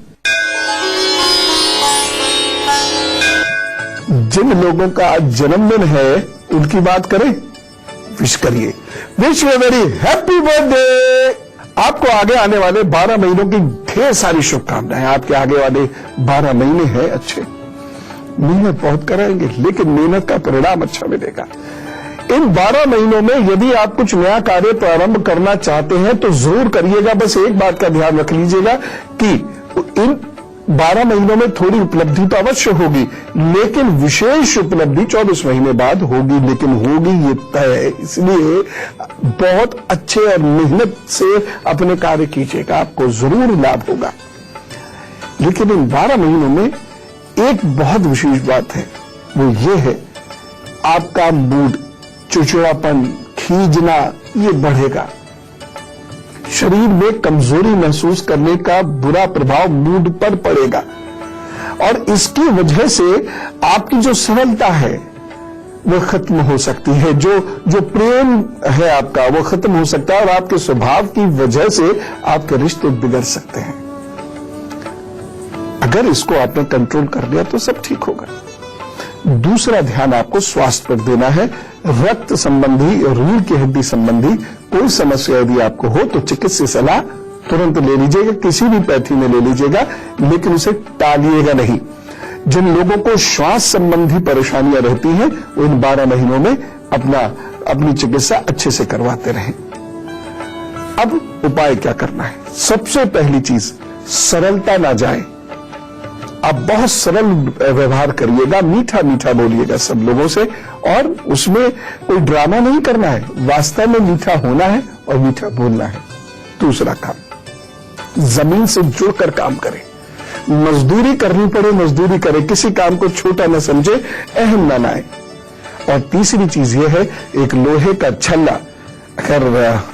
जिन लोगों का आज जन्मदिन है उनकी बात करें, विश करिए, wish you very happy birthday. आपको आगे आने वाले 12 महीनों की ढेर सारी शुभकामनाएं। आपके आगे वाले 12 महीने हैं अच्छे, मेहनत बहुत कराएंगे, लेकिन मेहनत का परिणाम अच्छा मिलेगा। इन 12 महीनों में यदि आप कुछ नया कार्य प्रारंभ करना चाहते हैं तो जरूर करिएगा। बस एक बात का ध्यान रख लीजिएगा कि इन 12 महीनों में थोड़ी उपलब्धि तो अवश्य होगी, लेकिन विशेष उपलब्धि 24 महीने बाद होगी, लेकिन होगी ये तय है। इसलिए बहुत अच्छे और मेहनत से अपने कार्य कीजिएगा, आपको जरूर लाभ होगा। लेकिन इन 12 महीनों में एक बहुत विशेष बात है, वो ये है आपका मूड, चिड़चिड़ापन, खींचना ये बढ़ेगा। शरीर में कमजोरी महसूस करने का बुरा प्रभाव मूड पर पड़ेगा, और इसकी वजह से आपकी जो सरलता है वो खत्म हो सकती है, जो प्रेम है आपका वो खत्म हो सकता है, और आपके स्वभाव की वजह से आपके रिश्ते बिगड़ सकते हैं। अगर इसको आपने कंट्रोल कर लिया तो सब ठीक होगा। दूसरा ध्यान आपको स्वास्थ्य पर देना है। रक्त संबंधी, रीढ़ की हड्डी संबंधी कोई समस्या यदि आपको हो तो चिकित्सीय सलाह तुरंत ले लीजिएगा, किसी भी पैथी में ले लीजिएगा, लेकिन उसे टालिएगा नहीं। जिन लोगों को श्वास संबंधी परेशानियां रहती हैं वो इन 12 महीनों में अपनी चिकित्सा अच्छे से करवाते रहें। अब उपाय क्या करना है? सबसे पहली चीज, सरलता ना जाए। आप बहुत सरल व्यवहार करिएगा, मीठा मीठा बोलिएगा सब लोगों से, और उसमें कोई ड्रामा नहीं करना है, वास्तव में मीठा होना है और मीठा बोलना है। दूसरा काम, जमीन से जुड़कर काम करें, मजदूरी करनी पड़े मजदूरी करें, किसी काम को छोटा न समझे, अहम न लाए। और तीसरी चीज यह है, एक लोहे का छल्ला, अगर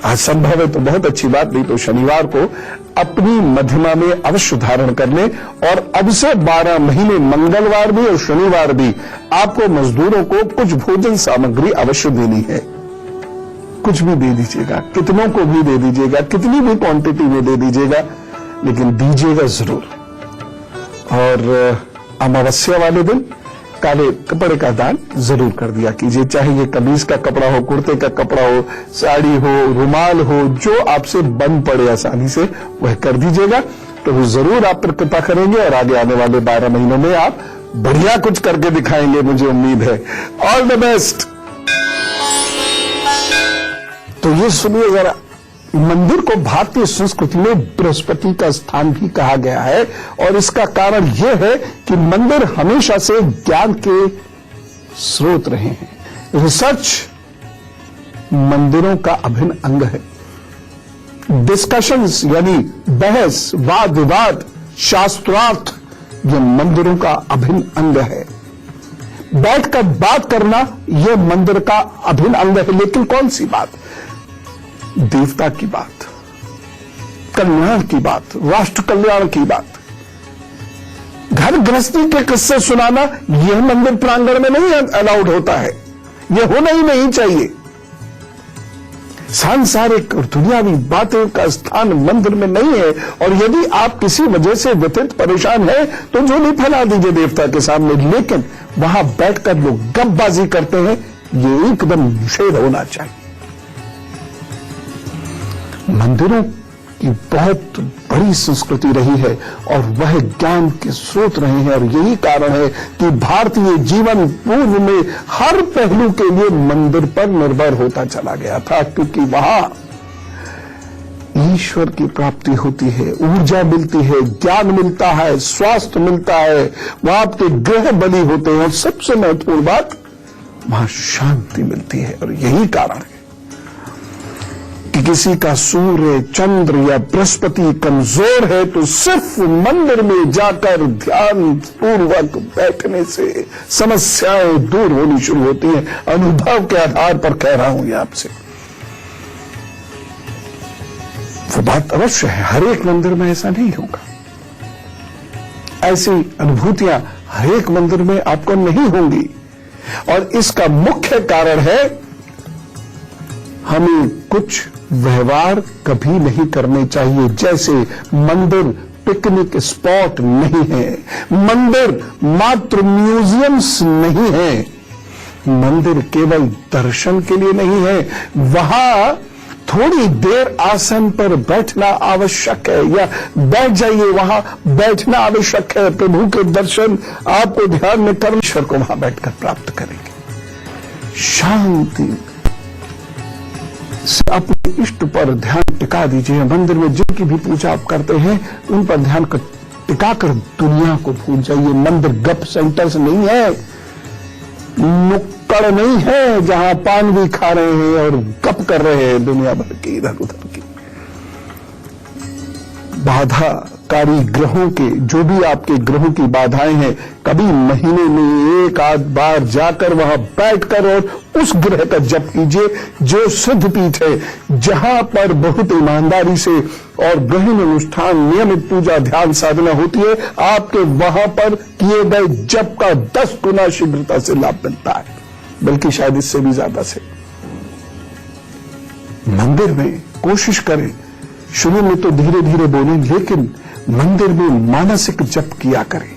असंभव है तो बहुत अच्छी बात, नहीं तो शनिवार को अपनी मध्यमा में अवश्य धारण कर लें। और अब से 12 महीने मंगलवार भी और शनिवार भी आपको मजदूरों को कुछ भोजन सामग्री अवश्य देनी है। कुछ भी दे दीजिएगा, कितनों को भी दे दीजिएगा, कितनी भी क्वांटिटी में दे दीजिएगा, लेकिन दीजिएगा जरूर। और अमावस्या वाले दिन काले कपड़े का दान जरूर कर दिया कीजिए, चाहे ये कमीज का कपड़ा हो, कुर्ते का कपड़ा हो, साड़ी हो, रुमाल हो, जो आपसे बन पड़े आसानी से वह कर दीजिएगा, तो वो जरूर आप पर कृपा करेंगे, और आगे आने वाले 12 महीनों में आप बढ़िया कुछ करके दिखाएंगे, मुझे उम्मीद है। All the best. तो ये सुनिए जरा, मंदिर को भारतीय संस्कृति में बृहस्पति का स्थान भी कहा गया है, और इसका कारण यह है कि मंदिर हमेशा से ज्ञान के स्रोत रहे हैं। रिसर्च मंदिरों का अभिन्न अंग है। डिस्कशंस यानी बहस, वाद विवाद, शास्त्रार्थ, यह मंदिरों का अभिन्न अंग है। बैठकर बात करना यह मंदिर का अभिन्न अंग है, लेकिन कौन सी बात? देवता की बात, कल्याण की बात, राष्ट्र कल्याण की बात। घर गृहस्थी के किस्से सुनाना यह मंदिर प्रांगण में नहीं अलाउड होता है, यह होना ही नहीं चाहिए। सांसारिक और दुनियावी बातें का स्थान मंदिर में नहीं है, और यदि आप किसी वजह से व्यथित परेशान हैं तो झोली फैला दीजिए देवता के सामने, लेकिन वहां बैठकर लोग गपबाजी करते हैं, ये एकदम निषेध होना चाहिए। मंदिरों की बहुत बड़ी संस्कृति रही है और वह ज्ञान के स्रोत रहे हैं। और यही कारण है कि भारतीय जीवन पूर्व में हर पहलू के लिए मंदिर पर निर्भर होता चला गया था, क्योंकि वहां ईश्वर की प्राप्ति होती है, ऊर्जा मिलती है, ज्ञान मिलता है, स्वास्थ्य मिलता है, वहां आपके ग्रह बलि होते हैं और सबसे महत्वपूर्ण बात वहां शांति मिलती है। और यही कारण है कि किसी का सूर्य, चंद्र या बृहस्पति कमजोर है तो सिर्फ मंदिर में जाकर ध्यान पूर्वक बैठने से समस्याएं दूर होनी शुरू होती हैं। अनुभव के आधार पर कह रहा हूं ये आपसे, वो बात अवश्य है, हर एक मंदिर में ऐसा नहीं होगा। ऐसी अनुभूतियां हर एक मंदिर में आपको नहीं होंगी और इसका मुख्य कारण है हमें कुछ व्यवहार कभी नहीं करने चाहिए। जैसे मंदिर पिकनिक स्पॉट नहीं है, मंदिर मात्र म्यूजियम्स नहीं है, मंदिर केवल दर्शन के लिए नहीं है। वहां थोड़ी देर आसन पर बैठना आवश्यक है या बैठ जाइए, वहां बैठना आवश्यक है। प्रभु के दर्शन आपको ध्यान में कर ईश्वर को वहां बैठकर प्राप्त करेंगे। शांति से अपने इष्ट पर ध्यान टिका दीजिए। मंदिर में जिनकी भी पूजा आप करते हैं उन पर ध्यान टिकाकर दुनिया को भूल जाइए। मंदिर गप सेंटर्स नहीं है, नुक्कड़ नहीं है जहां पान भी खा रहे हैं और गप कर रहे हैं दुनिया भर की इधर उधर की। बाधाकारी ग्रहों के, जो भी आपके ग्रहों की बाधाएं हैं, कभी महीने में एक आध बार जाकर वहां बैठकर और उस ग्रह का जप कीजिए जो सिद्ध पीठ है, जहां पर बहुत ईमानदारी से और गहन अनुष्ठान, नियमित पूजा, ध्यान साधना होती है। आपके वहां पर किए गए जप का 10 गुना शीघ्रता से लाभ मिलता है, बल्कि शायद इससे भी ज्यादा से। मंदिर में कोशिश करें, शुरू में तो धीरे धीरे बोलें, लेकिन मंदिर में मानसिक जप किया करें।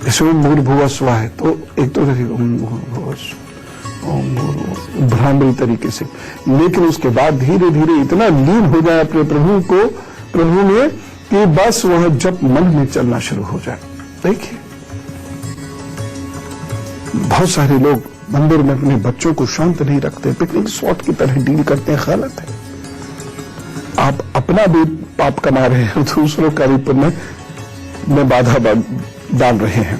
जैसे ओम भूर्भुवः स्वः है तो एक तो ओम भूर्भुवः स्वः भ्रामरी तरीके से, लेकिन उसके बाद धीरे धीरे इतना लीन हो जाए अपने प्रभु में कि बस वह जप मन में चलना शुरू हो जाए। देखिए बहुत सारे लोग मंदिर में अपने बच्चों को शांत नहीं रखते, पिकनिक स्पॉट की तरह डील करते हैं। गलत है। आप अपना भी पाप कमा रहे हैं, दूसरों का भी पुण्य में बाधा डाल रहे हैं।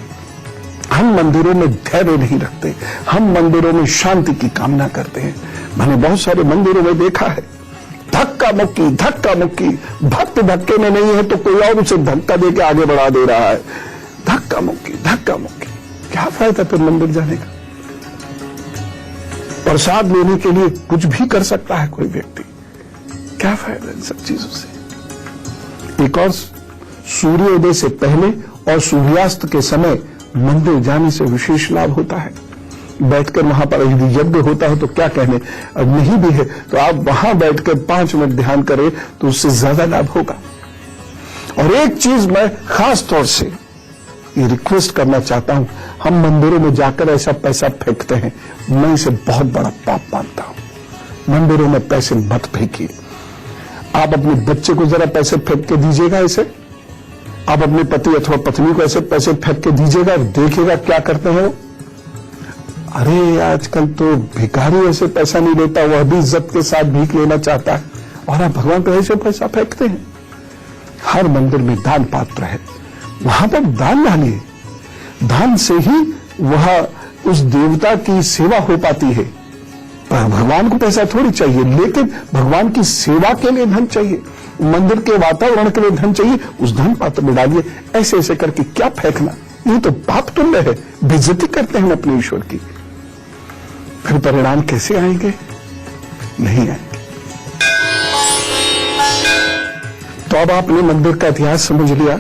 हम मंदिरों में धैर्य नहीं रखते, हम मंदिरों में शांति की कामना करते हैं। मैंने बहुत सारे मंदिरों में देखा है धक्का मुक्की, भक्त धक्के में नहीं है तो कोई और उसे धक्का देके आगे बढ़ा दे रहा है। धक्का मुक्की, क्या फायदा फिर मंदिर जाने का? प्रसाद लेने के लिए कुछ भी कर सकता है कोई व्यक्ति, क्या फायदा इन सब चीजों से? एक और, सूर्योदय से पहले और सूर्यास्त के समय मंदिर जाने से विशेष लाभ होता है। बैठकर वहां पर यदि यज्ञ होता है तो क्या कहने, अब नहीं भी है तो आप वहां बैठकर 5 मिनट ध्यान करें तो उससे ज्यादा लाभ होगा। और एक चीज मैं खास तौर से ये रिक्वेस्ट करना चाहता हूं, हम मंदिरों में जाकर ऐसा पैसा फेंकते हैं, मैं इसे बहुत बड़ा पाप मानता हूं। मंदिरों में पैसे मत फेंकिए। आप अपने बच्चे को जरा पैसे फेंक के दीजिएगा ऐसे, आप अपने पति अथवा पत्नी को ऐसे पैसे फेंक के दीजिएगा, देखिएगा क्या करते हैं वो। अरे आजकल तो भिखारी ऐसे पैसा नहीं लेता, वह भी इज्जत के साथ भीख लेना चाहता है, और आप भगवान को ऐसे पैसा फेंकते हैं। हर मंदिर में दान पात्र है, वहां पर दान डालिए। दान से ही वह उस देवता की सेवा हो पाती है। भगवान को पैसा थोड़ी चाहिए, लेकिन भगवान की सेवा के लिए धन चाहिए, मंदिर के वातावरण के लिए धन चाहिए, उस धन पात्र में डालिए। ऐसे ऐसे करके क्या फेंकना, ये तो पाप तुल्य है, बेइज्जती करते हैं अपने ईश्वर की। फिर परिणाम कैसे आएंगे? नहीं आएंगे। तो अब आपने मंदिर का इतिहास समझ लिया,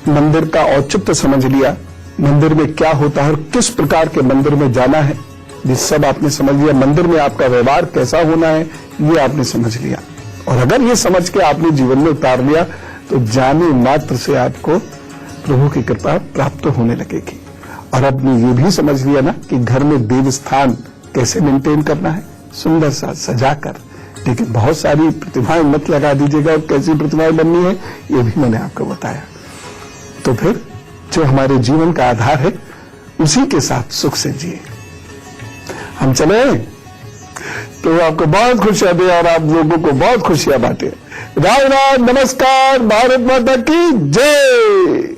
मंदिर का औचित्य समझ लिया, मंदिर में क्या होता है और किस प्रकार के मंदिर में जाना है, ये सब आपने समझ लिया। मंदिर में आपका व्यवहार कैसा होना है ये आपने समझ लिया। और अगर ये समझ के आपने जीवन में उतार लिया तो जाने मात्र से आपको प्रभु की कृपा प्राप्त होने लगेगी। और आपने ये भी समझ लिया ना कि घर में देव स्थान कैसे मेंटेन करना है, सुंदर सा सजाकर लेकिन बहुत सारी प्रतिभाएं मत लगा दीजिएगा, और कैसी प्रतिभाएं बननी है ये भी मैंने आपको बताया। तो फिर जो हमारे जीवन का आधार है उसी के साथ सुख से जिए। हम चले तो आपको बहुत खुशियां दे और आप लोगों को बहुत खुशियां बांटे। राम राम, नमस्कार, भारत माता की जय।